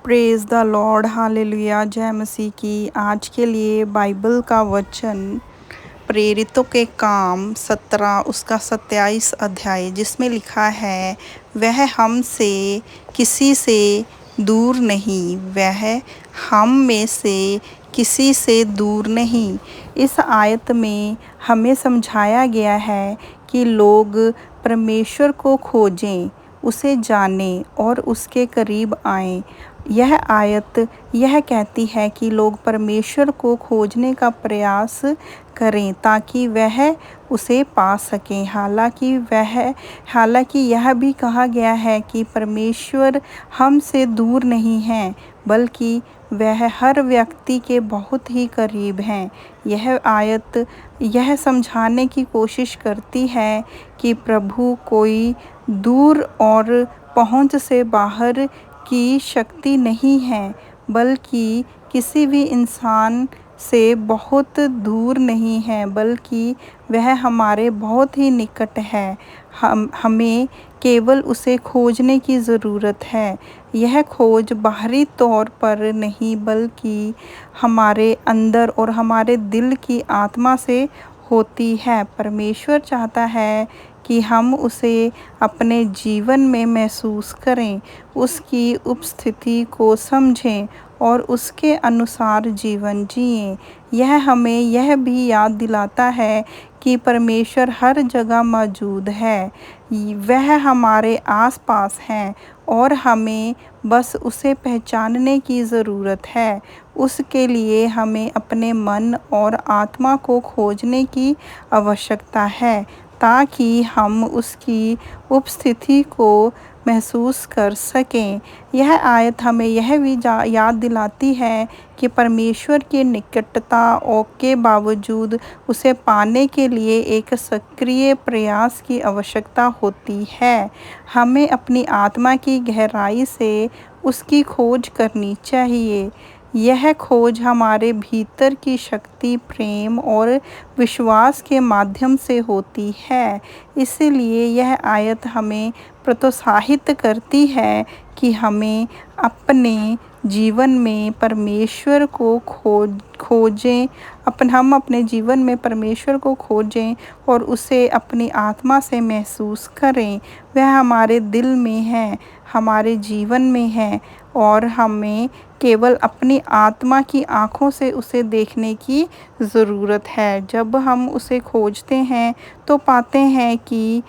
Praise the Lord, hallelujah, जय मसीह की। आज के लिए बाइबल का वचन प्रेरितों के काम 17 उसका 27 अध्याय, जिसमें लिखा है, वह हमसे किसी से दूर नहीं, वह हम में से किसी से दूर नहीं। इस आयत में हमें समझाया गया है कि लोग परमेश्वर को खोजें, उसे जानें और उसके करीब आएं। यह आयत यह कहती है कि लोग परमेश्वर को खोजने का प्रयास करें ताकि वह उसे पा सकें। हालांकि यह भी कहा गया है कि परमेश्वर हमसे दूर नहीं है, बल्कि वह हर व्यक्ति के बहुत ही करीब हैं। यह आयत यह समझाने की कोशिश करती है कि प्रभु कोई दूर और पहुंच से बाहर की शक्ति नहीं है, बल्कि किसी भी इंसान से बहुत दूर नहीं है, बल्कि वह हमारे बहुत ही निकट है। हमें केवल उसे खोजने की ज़रूरत है। यह खोज बाहरी तौर पर नहीं, बल्कि हमारे अंदर और हमारे दिल की आत्मा से होती है। परमेश्वर चाहता है कि हम उसे अपने जीवन में महसूस करें, उसकी उपस्थिति को समझें और उसके अनुसार जीवन जिएं। यह हमें यह भी याद दिलाता है कि परमेश्वर हर जगह मौजूद है। वह हमारे आसपास है और हमें बस उसे पहचानने की ज़रूरत है। उसके लिए हमें अपने मन और आत्मा को खोजने की आवश्यकता है, ताकि हम उसकी उपस्थिति को महसूस कर सकें। यह आयत हमें यह भी याद दिलाती है कि परमेश्वर की निकटता के बावजूद उसे पाने के लिए एक सक्रिय प्रयास की आवश्यकता होती है। हमें अपनी आत्मा की गहराई से उसकी खोज करनी चाहिए। यह खोज हमारे भीतर की शक्ति, प्रेम और विश्वास के माध्यम से होती है। इसलिए यह आयत हमें प्रोत्साहित करती है कि हमें अपने जीवन में परमेश्वर को खोजें। हम अपने जीवन में परमेश्वर को खोजें और उसे अपनी आत्मा से महसूस करें। वह हमारे दिल में है, हमारे जीवन में है, और हमें केवल अपनी आत्मा की आँखों से उसे देखने की ज़रूरत है। जब हम उसे खोजते हैं तो पाते हैं कि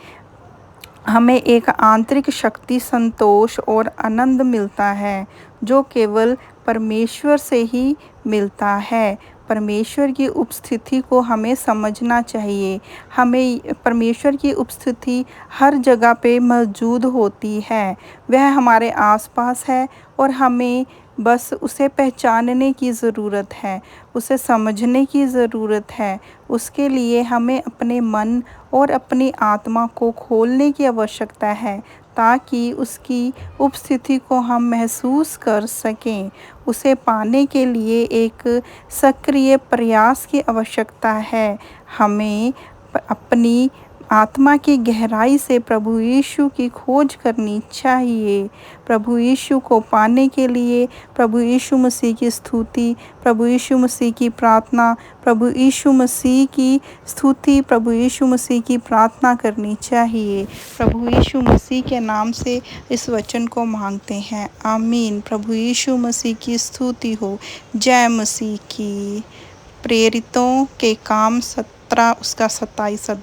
हमें एक आंतरिक शक्ति, संतोष और आनंद मिलता है, जो केवल परमेश्वर से ही मिलता है। परमेश्वर की उपस्थिति को हमें समझना चाहिए। हमें परमेश्वर की उपस्थिति हर जगह पे मौजूद होती है। वह हमारे आसपास है और हमें बस उसे पहचानने की ज़रूरत है, उसे समझने की ज़रूरत है। उसके लिए हमें अपने मन और अपनी आत्मा को खोलने की आवश्यकता है, ताकि उसकी उपस्थिति को हम महसूस कर सकें। उसे पाने के लिए एक सक्रिय प्रयास की आवश्यकता है। हमें अपनी आत्मा की गहराई से प्रभु यीशु की खोज करनी चाहिए। प्रभु यीशु को पाने के लिए प्रभु यीशु मसीह की स्तुति, प्रभु यीशु मसीह की प्रार्थना, प्रभु यीशु मसीह की स्तुति, प्रभु यीशु मसीह की प्रार्थना करनी चाहिए। प्रभु यीशु मसीह के नाम से इस वचन को मांगते हैं, आमीन। प्रभु यीशु मसीह की स्तुति हो, जय मसीह की। प्रेरितों के काम 17 उसका 27 अध्याय।